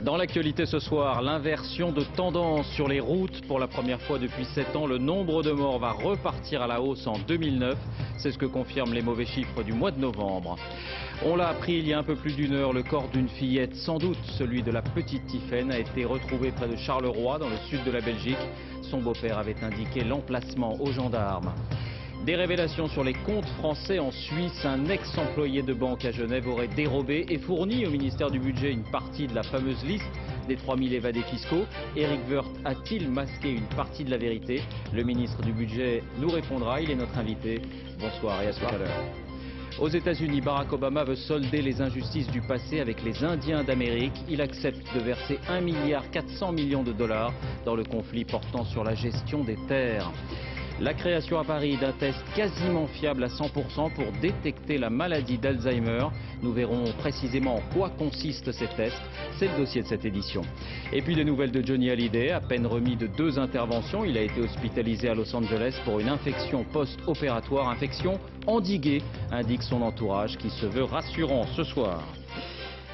Dans l'actualité ce soir, l'inversion de tendance sur les routes. Pour la première fois depuis 7 ans, le nombre de morts va repartir à la hausse en 2009. C'est ce que confirment les mauvais chiffres du mois de novembre. On l'a appris il y a un peu plus d'une heure, le corps d'une fillette, sans doute celui de la petite Tiffaine, a été retrouvé près de Charleroi, dans le sud de la Belgique. Son beau-père avait indiqué l'emplacement aux gendarmes. Des révélations sur les comptes français en Suisse. Un ex-employé de banque à Genève aurait dérobé et fourni au ministère du Budget une partie de la fameuse liste des 3000 évadés fiscaux. Eric Woerth a-t-il masqué une partie de la vérité? Le ministre du Budget nous répondra, il est notre invité. Bonsoir et à tout à l'heure. Aux États-Unis, Barack Obama veut solder les injustices du passé avec les Indiens d'Amérique. Il accepte de verser 1,4 milliard de dollars dans le conflit portant sur la gestion des terres. La création à Paris d'un test quasiment fiable à 100% pour détecter la maladie d'Alzheimer. Nous verrons précisément en quoi consistent ces tests. C'est le dossier de cette édition. Et puis des nouvelles de Johnny Hallyday, à peine remis de 2 interventions. Il a été hospitalisé à Los Angeles pour une infection post-opératoire, infection endiguée, indique son entourage qui se veut rassurant ce soir.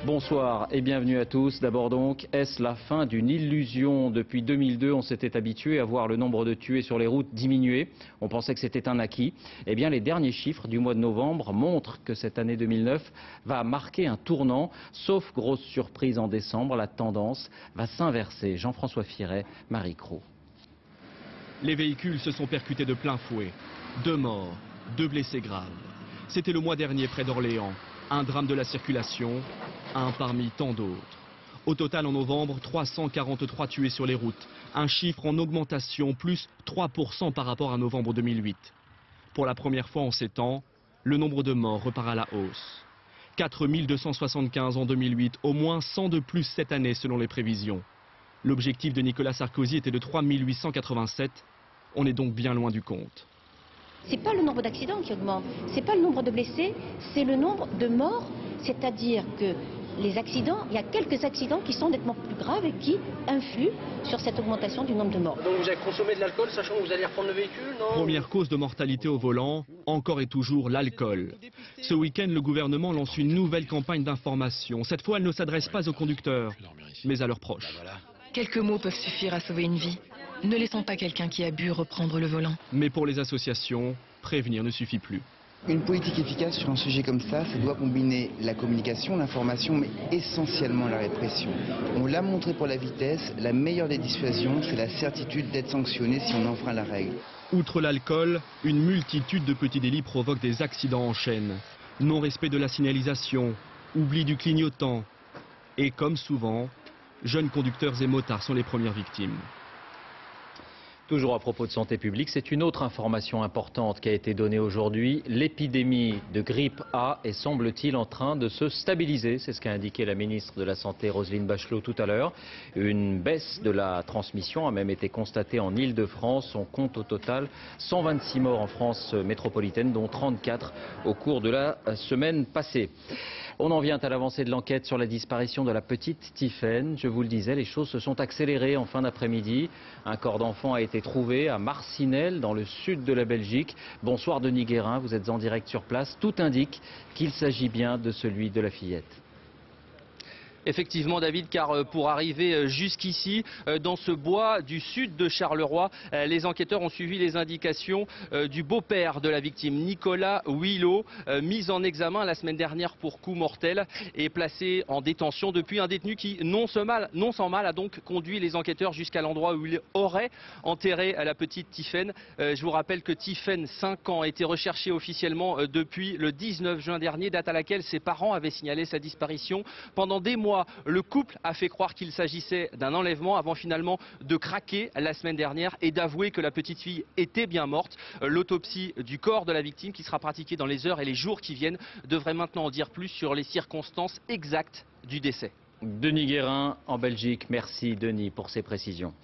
Bonsoir et bienvenue à tous. D'abord donc, est-ce la fin d'une illusion? Depuis 2002, on s'était habitué à voir le nombre de tués sur les routes diminuer. On pensait que c'était un acquis. Eh bien, les derniers chiffres du mois de novembre montrent que cette année 2009 va marquer un tournant. Sauf grosse surprise en décembre, la tendance va s'inverser. Jean-François Firet, Marie Cros. Les véhicules se sont percutés de plein fouet. 2 morts, 2 blessés graves. C'était le mois dernier près d'Orléans. Un drame de la circulation, un parmi tant d'autres. Au total, en novembre, 343 tués sur les routes. Un chiffre en augmentation, plus 3% par rapport à novembre 2008. Pour la première fois en 7 ans, le nombre de morts repart à la hausse. 4275 en 2008, au moins 100 de plus cette année selon les prévisions. L'objectif de Nicolas Sarkozy était de 3887. On est donc bien loin du compte. C'est pas le nombre d'accidents qui augmente, c'est pas le nombre de blessés, c'est le nombre de morts. C'est-à-dire que les accidents, il y a quelques accidents qui sont nettement plus graves et qui influent sur cette augmentation du nombre de morts. Donc vous avez consommé de l'alcool, sachant que vous allez reprendre le véhicule, non? Première cause de mortalité au volant, encore et toujours l'alcool. Ce week-end, le gouvernement lance une nouvelle campagne d'information. Cette fois, elle ne s'adresse pas aux conducteurs, mais à leurs proches. Quelques mots peuvent suffire à sauver une vie. Ne laissons pas quelqu'un qui a bu reprendre le volant. Mais pour les associations, prévenir ne suffit plus. Une politique efficace sur un sujet comme ça doit combiner la communication, l'information, mais essentiellement la répression. On l'a montré pour la vitesse, la meilleure des dissuasions, c'est la certitude d'être sanctionné si on enfreint la règle. Outre l'alcool, une multitude de petits délits provoquent des accidents en chaîne. Non-respect de la signalisation, oubli du clignotant. Et comme souvent, jeunes conducteurs et motards sont les premières victimes. Toujours à propos de santé publique, c'est une autre information importante qui a été donnée aujourd'hui. L'épidémie de grippe A est, semble-t-il, en train de se stabiliser. C'est ce qu'a indiqué la ministre de la Santé, Roselyne Bachelot, tout à l'heure. Une baisse de la transmission a même été constatée en Île-de-France. On compte au total 126 morts en France métropolitaine, dont 34 au cours de la semaine passée. On en vient à l'avancée de l'enquête sur la disparition de la petite Tiffaine. Je vous le disais, les choses se sont accélérées en fin d'après-midi. Un corps d'enfant a été trouvé à Marcinelle, dans le sud de la Belgique. Bonsoir Denis Guérin, vous êtes en direct sur place. Tout indique qu'il s'agit bien de celui de la fillette. Effectivement David, car pour arriver jusqu'ici, dans ce bois du sud de Charleroi, les enquêteurs ont suivi les indications du beau-père de la victime, Nicolas Huilot, mis en examen la semaine dernière pour coup mortel et placé en détention depuis. Un détenu qui, non sans mal, a donc conduit les enquêteurs jusqu'à l'endroit où il aurait enterré la petite Tiffaine. Je vous rappelle que Tiffaine, 5 ans, a été recherchée officiellement depuis le 19 juin dernier, date à laquelle ses parents avaient signalé sa disparition. Pendant des mois, le couple a fait croire qu'il s'agissait d'un enlèvement avant finalement de craquer la semaine dernière et d'avouer que la petite fille était bien morte. L'autopsie du corps de la victime, qui sera pratiquée dans les heures et les jours qui viennent, devrait maintenant en dire plus sur les circonstances exactes du décès. Denis Guérin en Belgique, merci Denis pour ces précisions.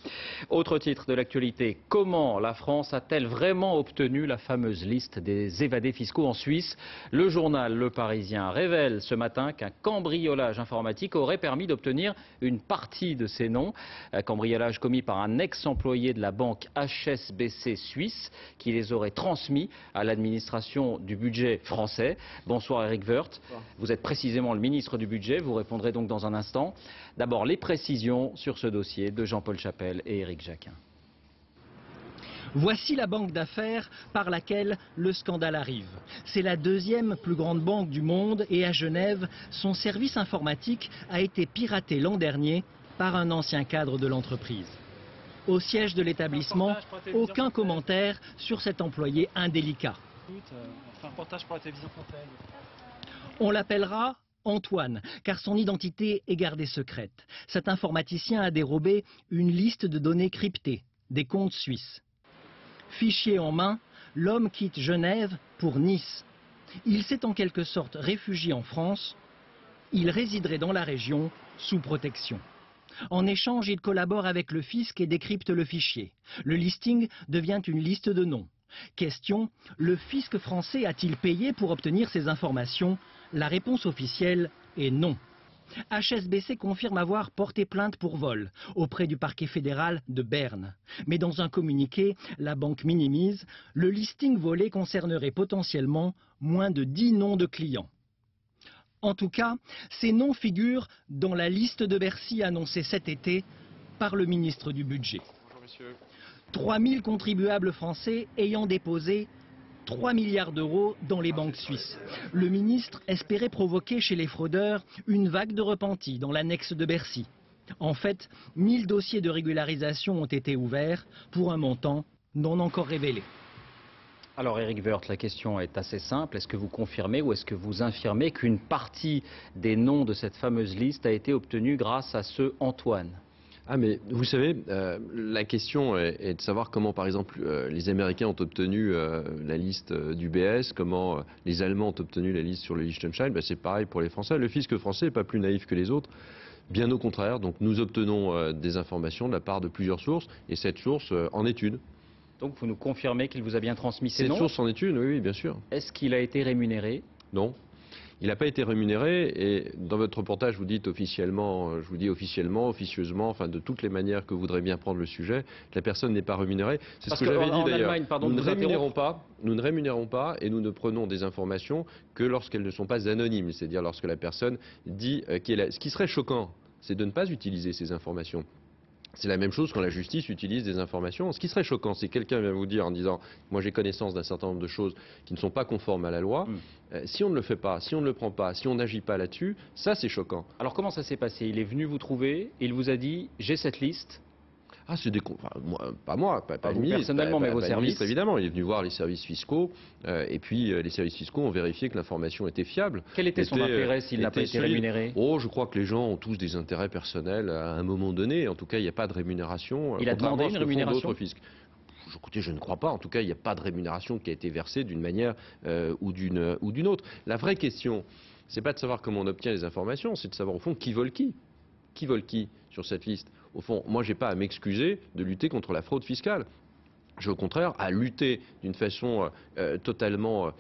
Autre titre de l'actualité, comment la France a-t-elle vraiment obtenu la fameuse liste des évadés fiscaux en Suisse? Le journal Le Parisien révèle ce matin qu'un cambriolage informatique aurait permis d'obtenir une partie de ces noms. Un cambriolage commis par un ex-employé de la banque HSBC suisse qui les aurait transmis à l'administration du budget français. Bonsoir Eric Woerth, vous êtes précisément le ministre du budget, vous répondrez donc dans un instant instants. D'abord, les précisions sur ce dossier de Jean-Paul Chapelle et Éric Jacquin. Voici la banque d'affaires par laquelle le scandale arrive. C'est la deuxième plus grande banque du monde et à Genève, son service informatique a été piraté l'an dernier par un ancien cadre de l'entreprise. Au siège de l'établissement, aucun commentaire sur cet employé indélicat. On l'appellera Antoine, car son identité est gardée secrète. Cet informaticien a dérobé une liste de données cryptées, des comptes suisses. Fichier en main, l'homme quitte Genève pour Nice. Il s'est en quelque sorte réfugié en France. Il résiderait dans la région sous protection. En échange, il collabore avec le fisc et décrypte le fichier. Le listing devient une liste de noms. Question, le fisc français a-t-il payé pour obtenir ces informations? La réponse officielle est non. HSBC confirme avoir porté plainte pour vol auprès du parquet fédéral de Berne. Mais dans un communiqué, la banque minimise, le listing volé concernerait potentiellement moins de 10 noms de clients. En tout cas, ces noms figurent dans la liste de Bercy annoncée cet été par le ministre du Budget. Bonjour monsieur. 3000 contribuables français ayant déposé 3 milliards d'euros dans les banques suisses. Le ministre espérait provoquer chez les fraudeurs une vague de repentis dans l'annexe de Bercy. En fait, 1000 dossiers de régularisation ont été ouverts pour un montant non encore révélé. Alors Éric Woerth, la question est assez simple. Est-ce que vous confirmez ou est-ce que vous infirmez qu'une partie des noms de cette fameuse liste a été obtenue grâce à ce Antoine ? Ah mais vous savez, la question est de savoir comment par exemple les Américains ont obtenu la liste d'UBS, comment les Allemands ont obtenu la liste sur le Liechtenstein. Ben, c'est pareil pour les Français. Le fisc français n'est pas plus naïf que les autres. Bien au contraire, donc nous obtenons des informations de la part de plusieurs sources et cette source en est une. Donc vous nous confirmez qu'il vous a bien transmis ces noms ? Cette source en est une, oui, bien sûr. Est-ce qu'il a été rémunéré ? Non. Il n'a pas été rémunéré et dans votre reportage vous dites officiellement, je vous dis officiellement, officieusement, enfin de toutes les manières que vous voudrez bien prendre le sujet, la personne n'est pas rémunérée. C'est ce que j'avais dit d'ailleurs. Nous ne rémunérons pas et nous ne prenons des informations que lorsqu'elles ne sont pas anonymes, c'est-à-dire lorsque la personne dit qu'elle est. Ce qui serait choquant, c'est de ne pas utiliser ces informations. C'est la même chose quand la justice utilise des informations. Ce qui serait choquant, c'est que quelqu'un vient vous dire en disant « moi j'ai connaissance d'un certain nombre de choses qui ne sont pas conformes à la loi ». Si on ne le fait pas, si on ne le prend pas, si on n'agit pas là-dessus, ça c'est choquant. Alors comment ça s'est passé? Il est venu vous trouver, il vous a dit « j'ai cette liste ». Ah, c'est des... Enfin, pas moi, pas vous le ministre, personnellement, mais vos services. services. Évidemment, il est venu voir les services fiscaux, et puis les services fiscaux ont vérifié que l'information était fiable. Quel était son intérêt s'il n'a pas été rémunéré? Oh, je crois que les gens ont tous des intérêts personnels à un moment donné. En tout cas, il n'y a pas de rémunération. Il a demandé une rémunération? Écoutez, je ne crois pas. En tout cas, il n'y a pas de rémunération qui a été versée d'une manière ou d'une autre. La vraie question, c'est pas de savoir comment on obtient les informations, c'est de savoir au fond qui vole qui. Qui vole qui sur cette liste? Au fond, moi, je n'ai pas à m'excuser de lutter contre la fraude fiscale. J'ai au contraire à lutter d'une façon totalement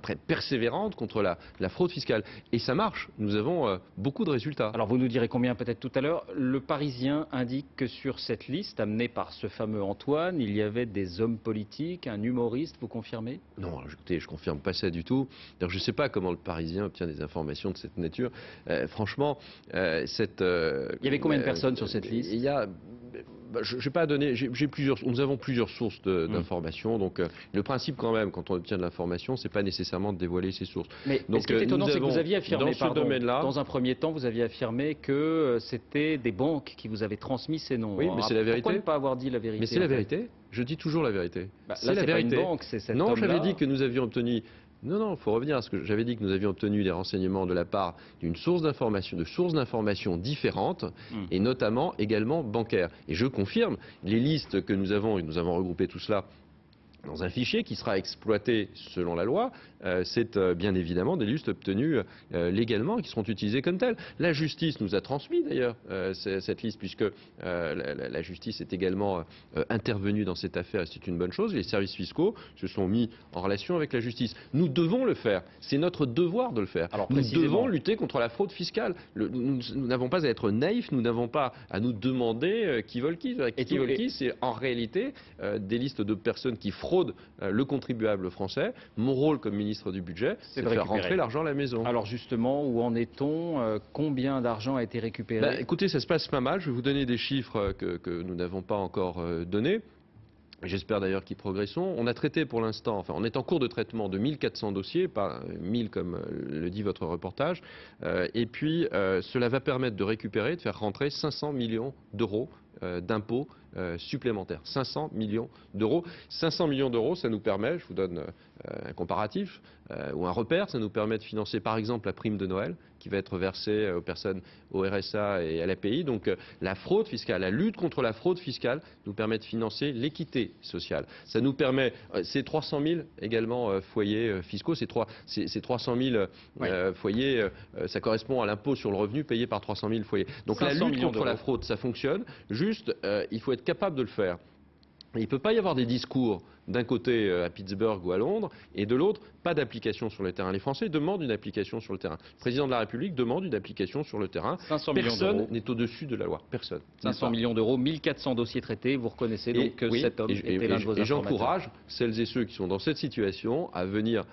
très persévérante contre la fraude fiscale. Et ça marche. Nous avons beaucoup de résultats. Alors vous nous direz combien peut-être tout à l'heure. Le Parisien indique que sur cette liste amenée par ce fameux Antoine, il y avait des hommes politiques, un humoriste, vous confirmez? Non, écoutez, je ne confirme pas ça du tout. Je ne sais pas comment le Parisien obtient des informations de cette nature. Franchement, il y avait combien de personnes sur cette liste? Il y a... Je vais pas donner. Nous avons plusieurs sources d'informations. Donc, le principe quand même, quand on obtient de l'information, c'est pas nécessairement de dévoiler ses sources. Mais ce qui est étonnant, c'est que vous aviez affirmé, dans un premier temps, vous aviez affirmé que c'était des banques qui vous avaient transmis ces noms. Oui, mais c'est la vérité. Pourquoi ne pas avoir dit la vérité? Mais c'est la vérité. Je dis toujours la vérité. C'est la vérité. Pas une banque, c'est cet homme-là. Non, j'avais dit que nous avions obtenu. Non, il faut revenir à ce que j'avais dit, que nous avions obtenu des renseignements de la part d'une source d'information, de sources d'informations différentes, et notamment également bancaires. Et je confirme, les listes que nous avons, et nous avons regroupé tout cela dans un fichier qui sera exploité selon la loi, c'est bien évidemment des listes obtenues légalement et qui seront utilisées comme telles. La justice nous a transmis d'ailleurs cette liste, puisque la justice est également intervenue dans cette affaire et c'est une bonne chose. Les services fiscaux se sont mis en relation avec la justice. Nous devons le faire, c'est notre devoir de le faire. Alors, nous devons lutter contre la fraude fiscale. Nous n'avons pas à être naïfs, nous n'avons pas à nous demander qui vole qui. Qui vole qui, c'est en réalité des listes de personnes qui fraudent fraude le contribuable français. Mon rôle comme ministre du budget, c'est de faire rentrer l'argent à la maison. Alors justement, où en est-on? Combien d'argent a été récupéré? Écoutez, ça se passe pas mal. Je vais vous donner des chiffres que nous n'avons pas encore donnés. J'espère d'ailleurs qu'ils progresseront. On a traité pour l'instant, enfin on est en cours de traitement de 1400 dossiers, pas 1000 comme le dit votre reportage. Et puis cela va permettre de récupérer, de faire rentrer 500 millions d'euros d'impôts supplémentaires. 500 millions d'euros. 500 millions d'euros, ça nous permet, je vous donne un comparatif ou un repère, ça nous permet de financer par exemple la prime de Noël qui va être versée aux personnes au RSA et à l'API. Donc la fraude fiscale, la lutte contre la fraude fiscale nous permet de financer l'équité sociale. Ça nous permet, c'est 300 000 également foyers fiscaux, c'est 300 000 foyers, ça correspond à l'impôt sur le revenu payé par 300 000 foyers. Donc la lutte contre la fraude, ça fonctionne, juste il faut être capable de le faire. Il ne peut pas y avoir des discours d'un côté à Pittsburgh ou à Londres et de l'autre pas d'application sur le terrain. Les Français demandent une application sur le terrain. Le président de la République demande une application sur le terrain. Personne n'est au-dessus de la loi. Personne. 500 millions d'euros, 1400 dossiers traités. Vous reconnaissez donc que cet homme était l'un de vos informateurs. Et j'encourage celles et ceux qui sont dans cette situation à venir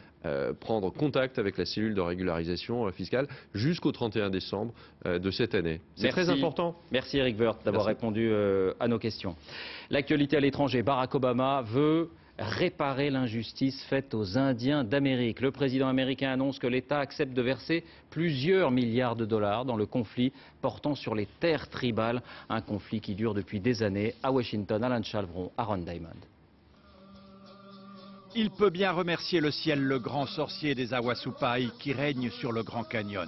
prendre contact avec la cellule de régularisation fiscale jusqu'au 31 décembre de cette année. C'est très important. Merci Eric Woerth d'avoir répondu à nos questions. L'actualité à l'étranger, Barack Obama veut réparer l'injustice faite aux Indiens d'Amérique. Le président américain annonce que l'État accepte de verser plusieurs milliards de dollars dans le conflit portant sur les terres tribales, un conflit qui dure depuis des années. À Washington, Alain Chalvron, Aaron Diamond. Il peut bien remercier le ciel, le grand sorcier des Awassupai qui règne sur le Grand Canyon.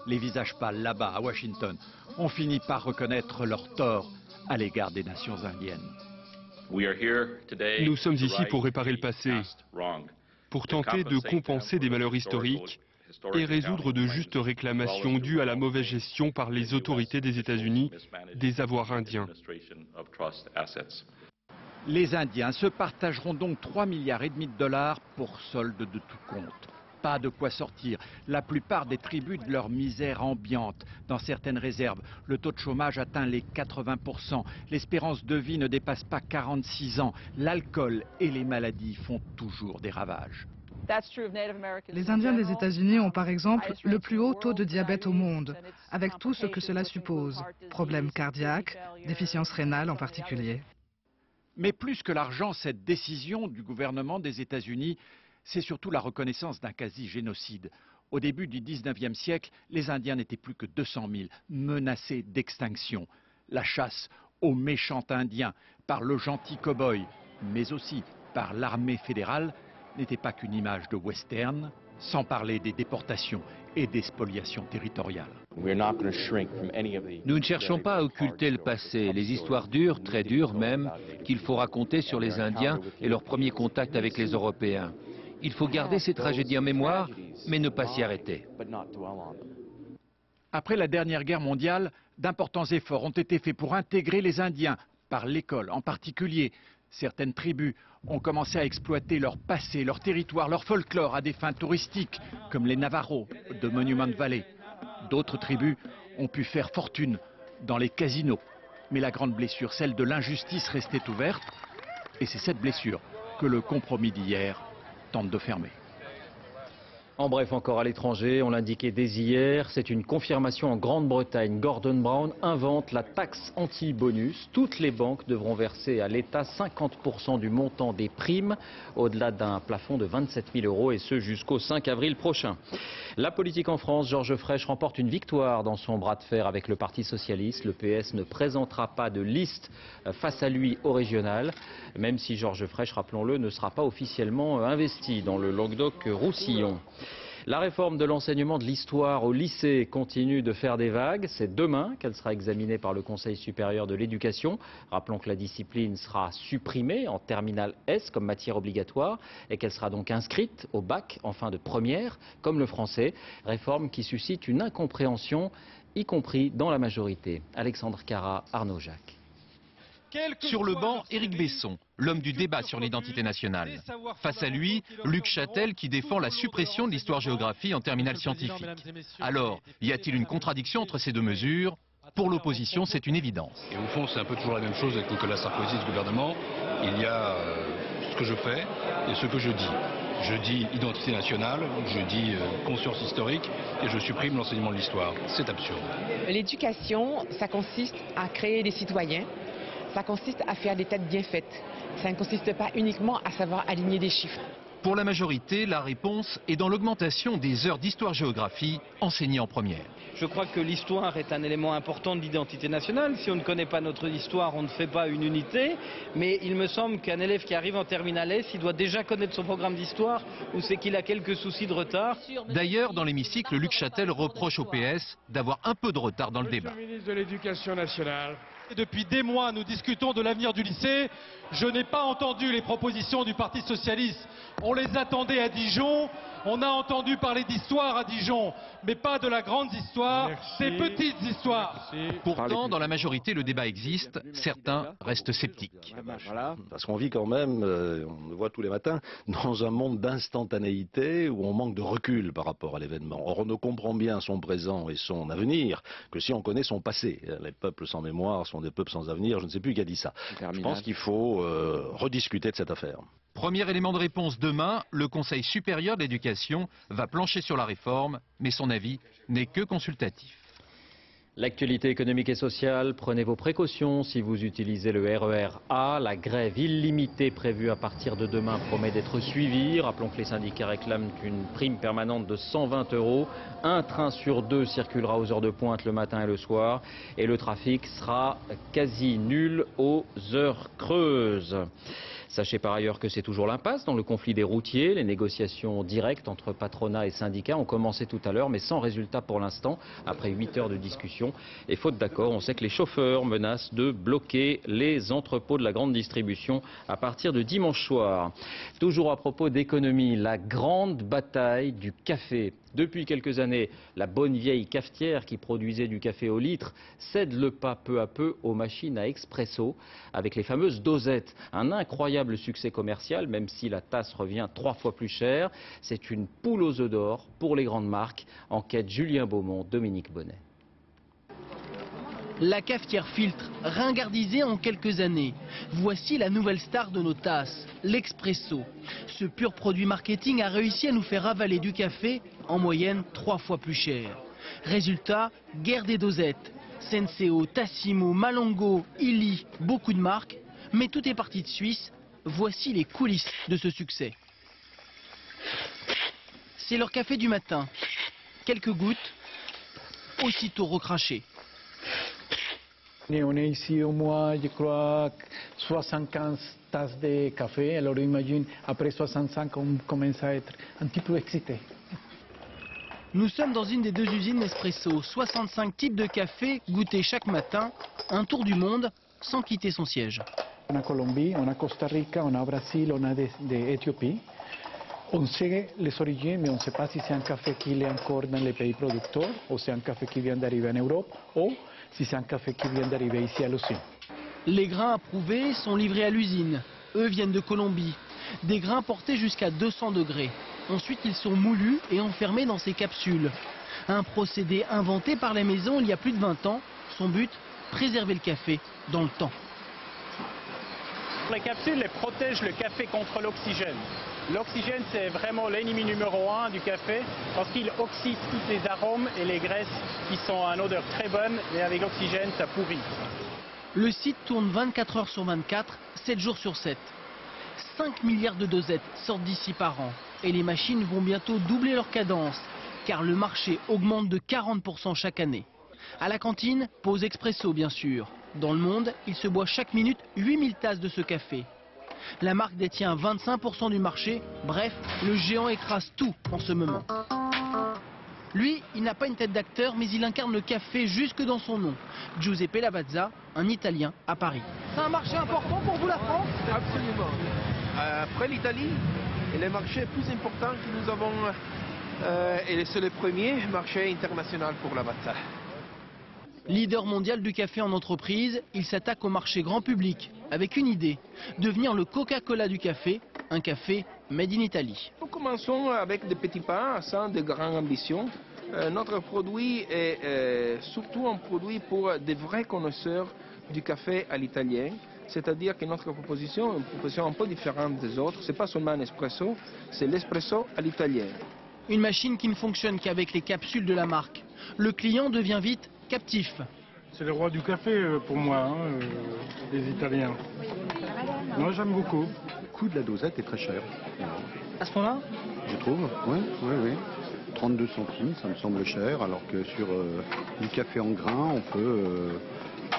Les visages pâles là-bas, à Washington, ont fini par reconnaître leur tort à l'égard des nations indiennes. Nous sommes ici pour réparer le passé, pour tenter de compenser des malheurs historiques et résoudre de justes réclamations dues à la mauvaise gestion par les autorités des États-Unis des avoirs indiens. Les Indiens se partageront donc 3,5 milliards de dollars pour solde de tout compte. Pas de quoi sortir la plupart des tribus de leur misère ambiante. Dans certaines réserves, le taux de chômage atteint les 80%. L'espérance de vie ne dépasse pas 46 ans. L'alcool et les maladies font toujours des ravages. Les Indiens des États-Unis ont par exemple le plus haut taux de diabète au monde, avec tout ce que cela suppose. Problèmes cardiaques, déficience rénale en particulier. Mais plus que l'argent, cette décision du gouvernement des États-Unis, c'est surtout la reconnaissance d'un quasi-génocide. Au début du 19e siècle, les Indiens n'étaient plus que 200 000, menacés d'extinction. La chasse aux méchants Indiens par le gentil cow-boy, mais aussi par l'armée fédérale, n'était pas qu'une image de western, sans parler des déportations et des spoliations territoriales. Nous ne cherchons pas à occulter le passé, les histoires dures, très dures même, qu'il faut raconter sur les Indiens et leur premier contact avec les Européens. Il faut garder ces tragédies en mémoire, mais ne pas s'y arrêter. Après la dernière guerre mondiale, d'importants efforts ont été faits pour intégrer les Indiens, par l'école en particulier. Certaines tribus ont commencé à exploiter leur passé, leur territoire, leur folklore à des fins touristiques, comme les Navajos de Monument Valley. D'autres tribus ont pu faire fortune dans les casinos. Mais la grande blessure, celle de l'injustice, restait ouverte. Et c'est cette blessure que le compromis d'hier tente de fermer. En bref, encore à l'étranger, on l'indiquait dès hier, c'est une confirmation en Grande-Bretagne. Gordon Brown invente la taxe anti-bonus. Toutes les banques devront verser à l'État 50% du montant des primes, au-delà d'un plafond de 27 000 euros, et ce jusqu'au 5 avril prochain. La politique en France, Georges Frêche remporte une victoire dans son bras de fer avec le Parti socialiste. Le PS ne présentera pas de liste face à lui au régional, même si Georges Frêche, rappelons-le, ne sera pas officiellement investi dans le Languedoc-Roussillon. La réforme de l'enseignement de l'histoire au lycée continue de faire des vagues. C'est demain qu'elle sera examinée par le Conseil supérieur de l'éducation. Rappelons que la discipline sera supprimée en terminale S comme matière obligatoire et qu'elle sera donc inscrite au bac en fin de première, comme le français. Réforme qui suscite une incompréhension, y compris dans la majorité. Alexandre Carra, Arnaud Jacques. Sur le banc, Éric Besson, l'homme du débat sur l'identité nationale. Face à lui, Luc Châtel qui défend la suppression de l'histoire-géographie en terminale scientifique. Alors, y a-t-il une contradiction entre ces deux mesures? Pour l'opposition, c'est une évidence. Et au fond, c'est un peu toujours la même chose avec Nicolas Sarkozy et ce gouvernement. Il y a que je fais et ce que je dis. Je dis identité nationale, je dis conscience historique et je supprime l'enseignement de l'histoire. C'est absurde. L'éducation, ça consiste à créer des citoyens, ça consiste à faire des têtes bien faites. Ça ne consiste pas uniquement à savoir aligner des chiffres. Pour la majorité, la réponse est dans l'augmentation des heures d'histoire-géographie enseignées en première. Je crois que l'histoire est un élément important de l'identité nationale. Si on ne connaît pas notre histoire, on ne fait pas une unité. Mais il me semble qu'un élève qui arrive en terminale S, il doit déjà connaître son programme d'histoire ou c'est qu'il a quelques soucis de retard. D'ailleurs, dans l'hémicycle, Luc Châtel reproche au PS d'avoir un peu de retard dans le débat. Monsieur le ministre de l'Éducation nationale. Depuis des mois, nous discutons de l'avenir du lycée. Je n'ai pas entendu les propositions du Parti socialiste. On les attendait à Dijon. On a entendu parler d'histoire à Dijon, mais pas de la grande histoire, des petites histoires. Pourtant, dans la majorité, le débat existe. Certains restent sceptiques. Voilà, parce qu'on vit quand même, on le voit tous les matins, dans un monde d'instantanéité où on manque de recul par rapport à l'événement. Or, on ne comprend bien son présent et son avenir que si on connaît son passé. Les peuples sans mémoire sont des peuples sans avenir. Je ne sais plus qui a dit ça. Je pense qu'il faut rediscuter de cette affaire. Premier élément de réponse demain, le Conseil supérieur de l'éducation va plancher sur la réforme, mais son avis n'est que consultatif. L'actualité économique et sociale, prenez vos précautions si vous utilisez le RER A. La grève illimitée prévue à partir de demain promet d'être suivie. Rappelons que les syndicats réclament une prime permanente de 120 €. Un train sur deux circulera aux heures de pointe le matin et le soir. Et le trafic sera quasi nul aux heures creuses. Sachez par ailleurs que c'est toujours l'impasse dans le conflit des routiers. Les négociations directes entre patronat et syndicats ont commencé tout à l'heure, mais sans résultat pour l'instant, après 8 heures de discussion. Et faute d'accord, on sait que les chauffeurs menacent de bloquer les entrepôts de la grande distribution à partir de dimanche soir. Toujours à propos d'économie, la grande bataille du café. Depuis quelques années, la bonne vieille cafetière qui produisait du café au litre cède le pas peu à peu aux machines à expresso avec les fameuses dosettes. Un incroyable succès commercial, même si la tasse revient 3 fois plus cher. C'est une poule aux œufs d'or pour les grandes marques. Enquête Julien Beaumont, Dominique Bonnet. La cafetière filtre, ringardisée en quelques années. Voici la nouvelle star de nos tasses, l'expresso. Ce pur produit marketing a réussi à nous faire avaler du café en moyenne 3 fois plus cher. Résultat, guerre des dosettes. Senseo, Tassimo, Malongo, Illy, beaucoup de marques. Mais tout est parti de Suisse. Voici les coulisses de ce succès. C'est leur café du matin. Quelques gouttes, aussitôt recrachées. On est ici au moins, je crois, 75 tasses de café. Alors imagine, après 65, on commence à être un petit peu excité. Nous sommes dans une des 2 usines Nespresso. 65 types de café goûtés chaque matin. Un tour du monde sans quitter son siège. On a Colombie, on a Costa Rica, on a Brésil, on a d'Éthiopie. On sait les origines, mais on ne sait pas si c'est un café qui est encore dans les pays producteurs, ou c'est un café qui vient d'arriver en Europe, ou si c'est un café qui vient d'arriver ici à l'usine. Les grains approuvés sont livrés à l'usine. Eux viennent de Colombie. Des grains portés jusqu'à 200 degrés. Ensuite, ils sont moulus et enfermés dans ces capsules. Un procédé inventé par les maisons il y a plus de 20 ans. Son but, préserver le café dans le temps. Les capsules protègent le café contre l'oxygène. L'oxygène, c'est vraiment l'ennemi numéro 1 du café parce qu'il oxyde tous les arômes et les graisses qui sont à une odeur très bonne, mais avec l'oxygène, ça pourrit. Le site tourne 24 heures sur 24, 7 jours sur 7. 5 milliards de dosettes sortent d'ici par an. Et les machines vont bientôt doubler leur cadence, car le marché augmente de 40% chaque année. À la cantine, pause expresso bien sûr. Dans le monde, il se boit chaque minute 8000 tasses de ce café. La marque détient 25% du marché. Bref, le géant écrase tout en ce moment. Lui, il n'a pas une tête d'acteur, mais il incarne le café jusque dans son nom. Giuseppe Lavazza, un Italien à Paris. C'est un marché important pour vous, la France? Absolument. Après l'Italie, le marché le plus important que nous avons, et c'est le premier marché international pour Lavazza. Leader mondial du café en entreprise, il s'attaque au marché grand public avec une idée, devenir le Coca-Cola du café, un café made in Italy. Nous commençons avec des petits pas sans de grandes ambitions. Notre produit est surtout un produit pour des vrais connaisseurs du café à l'italien, c'est-à-dire que notre proposition est une proposition un peu différente des autres. Ce n'est pas seulement un espresso, c'est l'espresso à l'italienne. Une machine qui ne fonctionne qu'avec les capsules de la marque. Le client devient vite captif. C'est le roi du café pour moi, les Italiens. Moi j'aime beaucoup. Le coût de la dosette est très cher. À ce point-là? Je trouve, oui. 32 centimes, ça me semble cher, alors que sur du café en grains, on peut,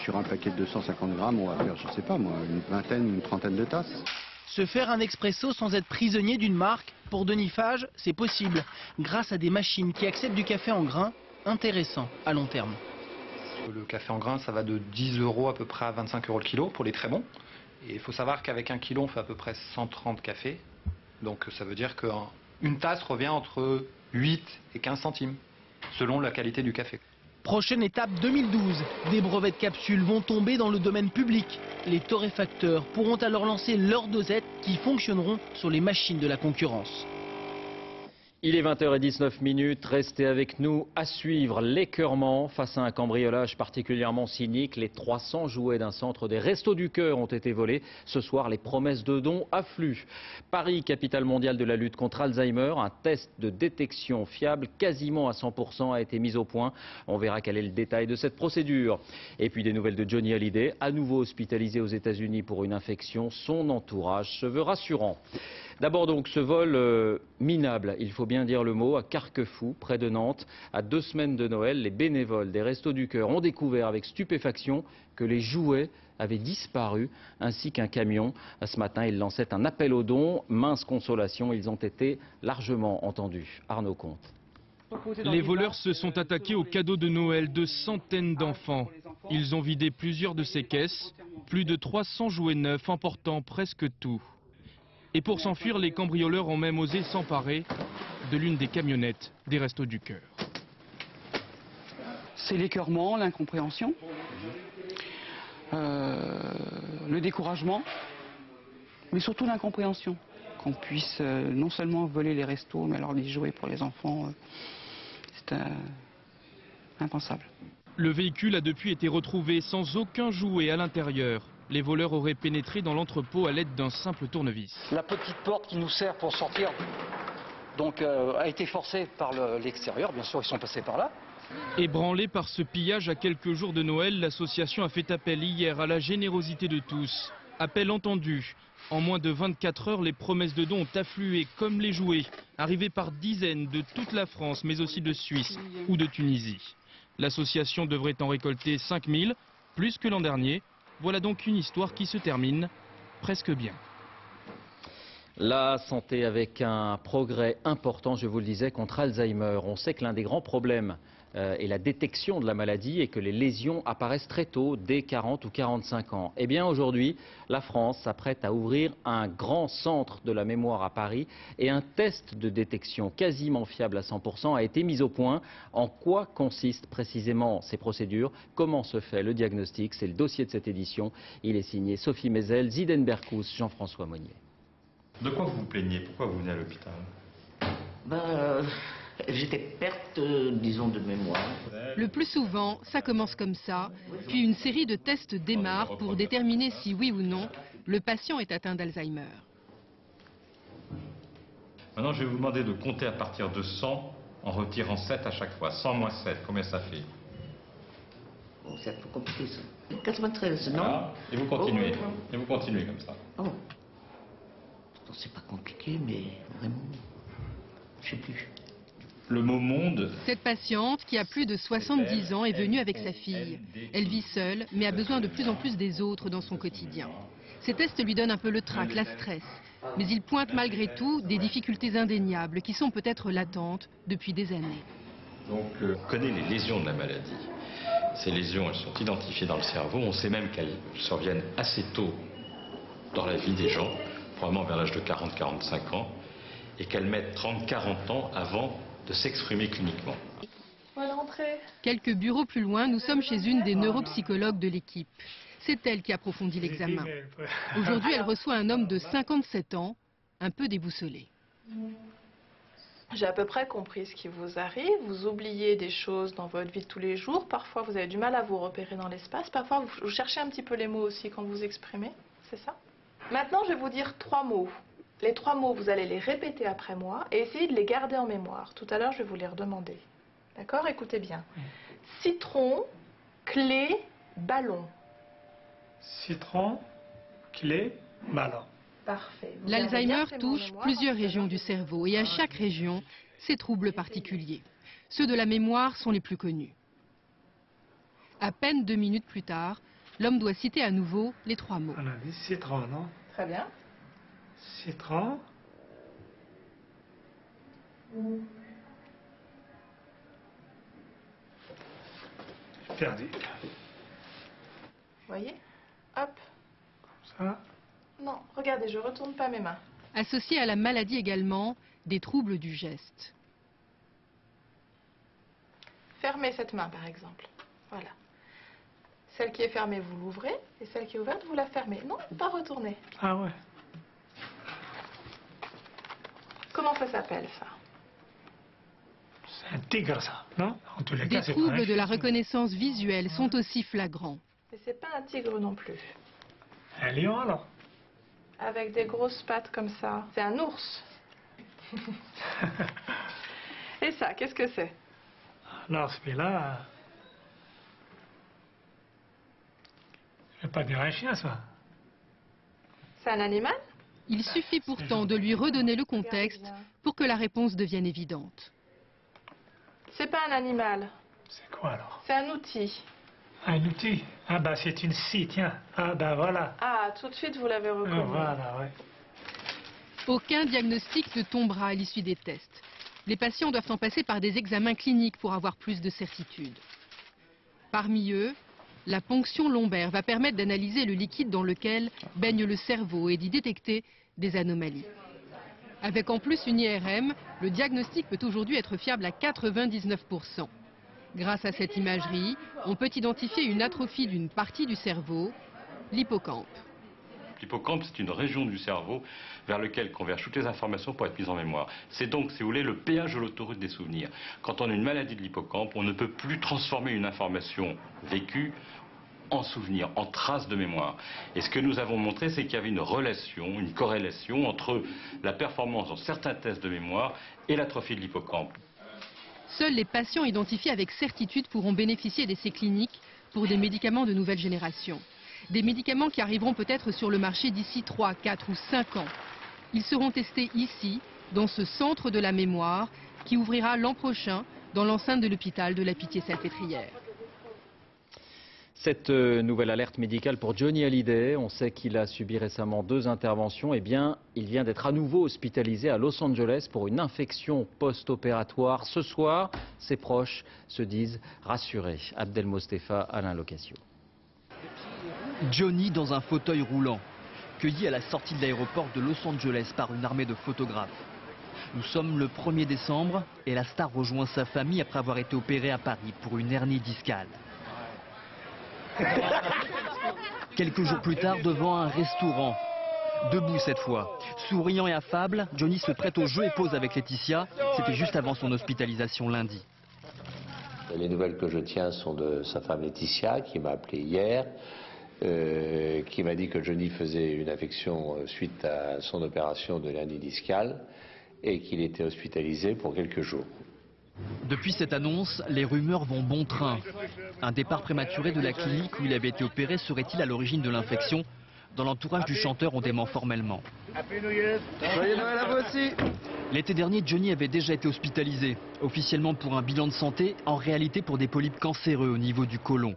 sur un paquet de 250 grammes, on va faire, je sais pas moi, une vingtaine, une trentaine de tasses. Se faire un expresso sans être prisonnier d'une marque, pour Denis Fage, c'est possible, grâce à des machines qui acceptent du café en grains, intéressant à long terme. Le café en grains, ça va de 10 € à peu près à 25 € le kilo pour les très bons. Et il faut savoir qu'avec 1 kilo, on fait à peu près 130 cafés. Donc ça veut dire qu'une tasse revient entre 8 et 15 centimes, selon la qualité du café. Prochaine étape 2012, des brevets de capsules vont tomber dans le domaine public. Les torréfacteurs pourront alors lancer leurs dosettes qui fonctionneront sur les machines de la concurrence. Il est 20h19, restez avec nous. À suivre, l'écœurement face à un cambriolage particulièrement cynique. Les 300 jouets d'un centre des Restos du Cœur ont été volés. Ce soir, les promesses de dons affluent. Paris, capitale mondiale de la lutte contre Alzheimer, un test de détection fiable quasiment à 100% a été mis au point. On verra quel est le détail de cette procédure. Et puis des nouvelles de Johnny Hallyday, à nouveau hospitalisé aux États-Unis pour une infection. Son entourage se veut rassurant. D'abord donc ce vol minable, il faut bien dire le mot, à Carquefou, près de Nantes. À 2 semaines de Noël, les bénévoles des Restos du Cœur ont découvert avec stupéfaction que les jouets avaient disparu, ainsi qu'un camion. Ce matin, ils lançaient un appel aux dons. Mince consolation, ils ont été largement entendus. Arnaud Comte. Les voleurs se sont attaqués aux cadeaux de Noël de centaines d'enfants. Ils ont vidé plusieurs de ces caisses, plus de 300 jouets neufs emportant presque tout. Et pour s'enfuir, les cambrioleurs ont même osé s'emparer de l'une des camionnettes des Restos du Cœur. C'est l'écœurement, l'incompréhension, le découragement, mais surtout l'incompréhension. Qu'on puisse non seulement voler les restos, mais alors les jouets pour les enfants, c'est impensable. Le véhicule a depuis été retrouvé sans aucun jouet à l'intérieur. Les voleurs auraient pénétré dans l'entrepôt à l'aide d'un simple tournevis. La petite porte qui nous sert pour sortir donc, a été forcée par l'extérieur. Bien sûr, ils sont passés par là. Ébranlé par ce pillage à quelques jours de Noël, l'association a fait appel hier à la générosité de tous. Appel entendu. En moins de 24 heures, les promesses de dons ont afflué comme les jouets, arrivés par dizaines de toute la France, mais aussi de Suisse ou de Tunisie. L'association devrait en récolter 5000, plus que l'an dernier. Voilà donc une histoire qui se termine presque bien. La santé avec un progrès important, je vous le disais, contre Alzheimer. On sait que l'un des grands problèmes est la détection de la maladie et que les lésions apparaissent très tôt, dès 40 ou 45 ans. Eh bien aujourd'hui, la France s'apprête à ouvrir un grand centre de la mémoire à Paris et un test de détection quasiment fiable à 100% a été mis au point. En quoi consistent précisément ces procédures? Comment se fait le diagnostic? C'est le dossier de cette édition. Il est signé Sophie Mézel, Ziden Berkous, Jean-François Monnier. De quoi vous vous plaignez? Pourquoi vous venez à l'hôpital? J'étais perte, disons, de mémoire. Le plus souvent, ça commence comme ça, puis une série de tests démarre pour déterminer si oui ou non le patient est atteint d'Alzheimer. Maintenant, je vais vous demander de compter à partir de 100 en retirant 7 à chaque fois. 100 moins 7, combien ça fait? Bon, c'est un peu compliqué ça. 93, non? Ah, et vous continuez. Et vous continuez comme ça. Oh. C'est pas compliqué, mais vraiment, je sais plus. Le mot monde. Cette patiente, qui a plus de 70 ans, est venue avec sa fille. Elle vit seule, mais a besoin de plus en plus des autres dans son quotidien. Ces tests lui donnent un peu le trac, la stress. Mais ils pointent malgré tout des difficultés indéniables qui sont peut-être latentes depuis des années. Donc, on connaît les lésions de la maladie. Ces lésions, elles sont identifiées dans le cerveau. On sait même qu'elles surviennent assez tôt dans la vie des gens, probablement vers l'âge de 40-45 ans, et qu'elles mettent 30-40 ans avant de s'exprimer cliniquement. Bonne rentrée. Quelques bureaux plus loin, nous sommes chez une des neuropsychologues de l'équipe. C'est elle qui approfondit l'examen. Aujourd'hui, elle reçoit un homme de 57 ans, un peu déboussolé. J'ai à peu près compris ce qui vous arrive. Vous oubliez des choses dans votre vie de tous les jours. Parfois, vous avez du mal à vous repérer dans l'espace. Parfois, vous cherchez un petit peu les mots aussi quand vous exprimez. C'est ça? Maintenant, je vais vous dire 3 mots. Les 3 mots, vous allez les répéter après moi et essayer de les garder en mémoire. Tout à l'heure, je vais vous les redemander. D'accord? Écoutez bien. Citron, clé, ballon. Citron, clé, ballon. Parfait. L'Alzheimer touche plusieurs régions du cerveau et à chaque région, ses troubles particuliers. Ceux de la mémoire sont les plus connus. À peine 2 minutes plus tard, l'homme doit citer à nouveau les 3 mots. On a dit citron, non? Très bien. Citron. Perdu. Vous voyez? Hop. Ça. Non, regardez, je ne retourne pas mes mains. Associé à la maladie également, des troubles du geste. Fermez cette main, par exemple. Voilà. Celle qui est fermée, vous l'ouvrez. Et celle qui est ouverte, vous la fermez. Non, pas retourner. Ah ouais. Comment ça s'appelle, ça? C'est un tigre, ça, non? En tous les Des cas, c'est troubles pas de la reconnaissance visuelle sont aussi flagrants. Et c'est pas un tigre non plus. un lion, alors? Avec des grosses pattes comme ça. C'est un ours. Et ça, qu'est-ce que c'est? Alors, celui-là... Je vais pas dire un chien, ça. C'est un animal? Il suffit pourtant de lui redonner le contexte pour que la réponse devienne évidente. C'est pas un animal. C'est quoi, alors? C'est un outil. Un outil? Ah bah c'est une scie, tiens. Ah bah voilà. Ah, tout de suite vous l'avez reconnu. Voilà, ouais. Aucun diagnostic ne tombera à l'issue des tests. Les patients doivent en passer par des examens cliniques pour avoir plus de certitude. Parmi eux, la ponction lombaire va permettre d'analyser le liquide dans lequel baigne le cerveau et d'y détecter des anomalies. Avec en plus une IRM, le diagnostic peut aujourd'hui être fiable à 99%. Grâce à cette imagerie, on peut identifier une atrophie d'une partie du cerveau, l'hippocampe. L'hippocampe, c'est une région du cerveau vers laquelle convergent toutes les informations pour être mises en mémoire. C'est donc, si vous voulez, le péage de l'autoroute des souvenirs. Quand on a une maladie de l'hippocampe, on ne peut plus transformer une information vécue en souvenir, en trace de mémoire. Et ce que nous avons montré, c'est qu'il y avait une relation, une corrélation entre la performance dans certains tests de mémoire et l'atrophie de l'hippocampe. Seuls les patients identifiés avec certitude pourront bénéficier d'essais cliniques pour des médicaments de nouvelle génération. Des médicaments qui arriveront peut-être sur le marché d'ici 3, 4 ou 5 ans. Ils seront testés ici, dans ce centre de la mémoire, qui ouvrira l'an prochain dans l'enceinte de l'hôpital de la Pitié-Salpêtrière. Cette nouvelle alerte médicale pour Johnny Hallyday, on sait qu'il a subi récemment 2 interventions. Eh bien, il vient d'être à nouveau hospitalisé à Los Angeles pour une infection post-opératoire. Ce soir, ses proches se disent rassurés. Abdel Mostefa, Alain Locasio. Johnny dans un fauteuil roulant, cueilli à la sortie de l'aéroport de Los Angeles par une armée de photographes. Nous sommes le 1er décembre et la star rejoint sa famille après avoir été opéré à Paris pour une hernie discale. Quelques jours plus tard, devant un restaurant, debout cette fois, souriant et affable, Johnny se prête au jeu et pose avec Laetitia. C'était juste avant son hospitalisation lundi. Les nouvelles que je tiens sont de sa femme Laetitia, qui m'a appelé hier, qui m'a dit que Johnny faisait une infection suite à son opération de l'hernie discale et qu'il était hospitalisé pour quelques jours. Depuis cette annonce, les rumeurs vont bon train. Un départ prématuré de la clinique où il avait été opéré serait-il à l'origine de l'infection? Dans l'entourage du chanteur, on dément formellement. Joyeux Noël à vous aussi. L'été dernier, Johnny avait déjà été hospitalisé, officiellement pour un bilan de santé, en réalité pour des polypes cancéreux au niveau du côlon.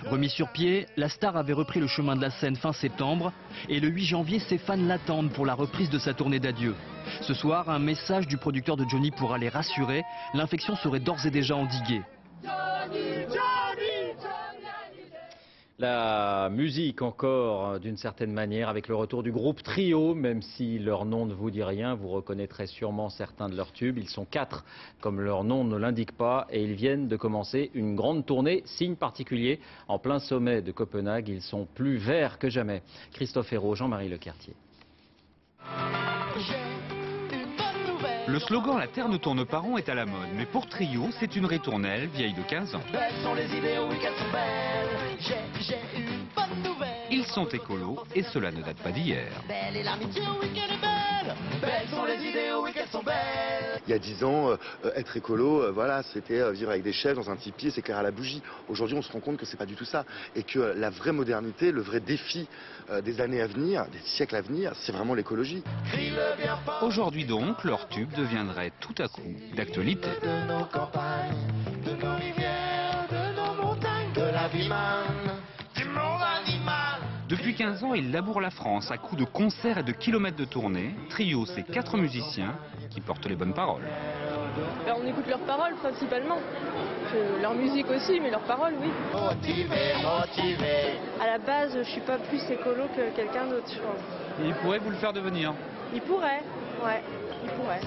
Remis sur pied, la star avait repris le chemin de la scène fin septembre et le 8 janvier, ses fans l'attendent pour la reprise de sa tournée d'adieu. Ce soir, un message du producteur de Johnny pour les rassurer, l'infection serait d'ores et déjà endiguée. La musique encore d'une certaine manière avec le retour du groupe Trio, même si leur nom ne vous dit rien, vous reconnaîtrez sûrement certains de leurs tubes. Ils sont 4 comme leur nom ne l'indique pas et ils viennent de commencer une grande tournée, signe particulier, en plein sommet de Copenhague. Ils sont plus verts que jamais. Christophe Hérault, Jean-Marie Lequertier. Le slogan « La terre ne tourne pas rond » est à la mode, mais pour Trio, c'est une ritournelle vieille de 15 ans. Belles sont les idées, oui qu'elles sont belles. J'ai une bonne nouvelle. Ils sont écolos et cela ne date pas d'hier. Belle est l'amitié, oui qu'elle est belle. Belles sont les idées, oui qu'elles sont belles. Il y a 10 ans, être écolo, voilà, c'était vivre avec des chefs dans un tipi et s'éclairer à la bougie. Aujourd'hui, on se rend compte que c'est pas du tout ça. Et que la vraie modernité, le vrai défi des années à venir, des siècles à venir, c'est vraiment l'écologie. Aujourd'hui donc, leur tube deviendrait tout à coup d'actualité. De nos campagnes, de nos rivières, de nos montagnes, de la vie manne, du monde animal. Depuis 15 ans, ils labourent la France à coups de concerts et de kilomètres de tournée. Trio, c'est 4 musiciens qui portent les bonnes paroles. Alors on écoute leurs paroles principalement. Leur musique aussi, mais leurs paroles, oui. Motivé, motivé. À la base, je suis pas plus écolo que quelqu'un d'autre, je pense. Il pourrait vous le faire devenir. Il pourrait, ouais, il pourrait.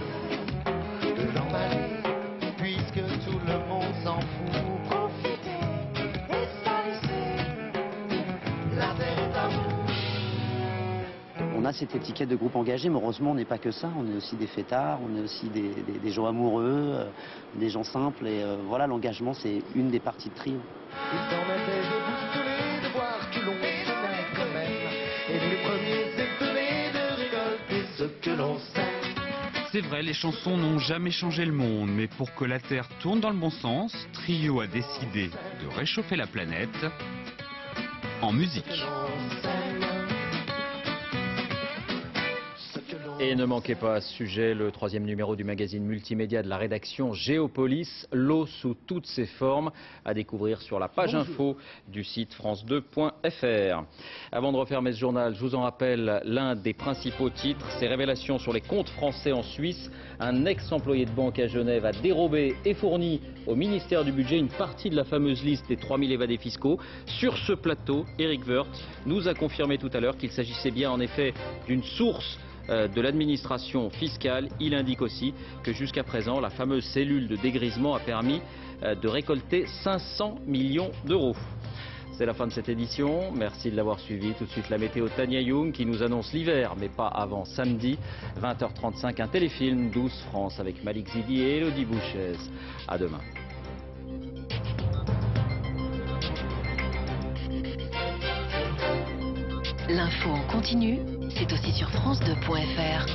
De l'emballer, puisque tout le monde s'en fout. Profitez et salissez. La terre est à vous. On a cette étiquette de groupe engagé, mais heureusement on n'est pas que ça, on est aussi des fêtards, on est aussi des gens amoureux, des gens simples, et voilà, l'engagement c'est une des parties de Trio. Il s'en était de bousculer, de voir que l'on sait quand même, et les premiers étonnés de récolter ce que l'on sait. C'est vrai, les chansons n'ont jamais changé le monde, mais pour que la Terre tourne dans le bon sens, Trio a décidé de réchauffer la planète en musique. Et ne manquez pas à ce sujet le 3e numéro du magazine multimédia de la rédaction Géopolis, l'eau sous toutes ses formes, à découvrir sur la page info du site france2.fr. Avant de refermer ce journal, je vous en rappelle l'un des principaux titres, ces révélations sur les comptes français en Suisse. Un ex-employé de banque à Genève a dérobé et fourni au ministère du Budget une partie de la fameuse liste des 3000 évadés fiscaux. Sur ce plateau, Eric Woerth nous a confirmé tout à l'heure qu'il s'agissait bien en effet d'une source de l'administration fiscale. Il indique aussi que jusqu'à présent, la fameuse cellule de dégrisement a permis de récolter 500 millions d'euros. C'est la fin de cette édition. Merci de l'avoir suivi. Tout de suite, la météo Tania Young qui nous annonce l'hiver, mais pas avant samedi. 20h35, un téléfilm 12 France avec Malik Zidi et Elodie Bouchez. À demain. L'info en continu, c'est aussi sur France2.fr.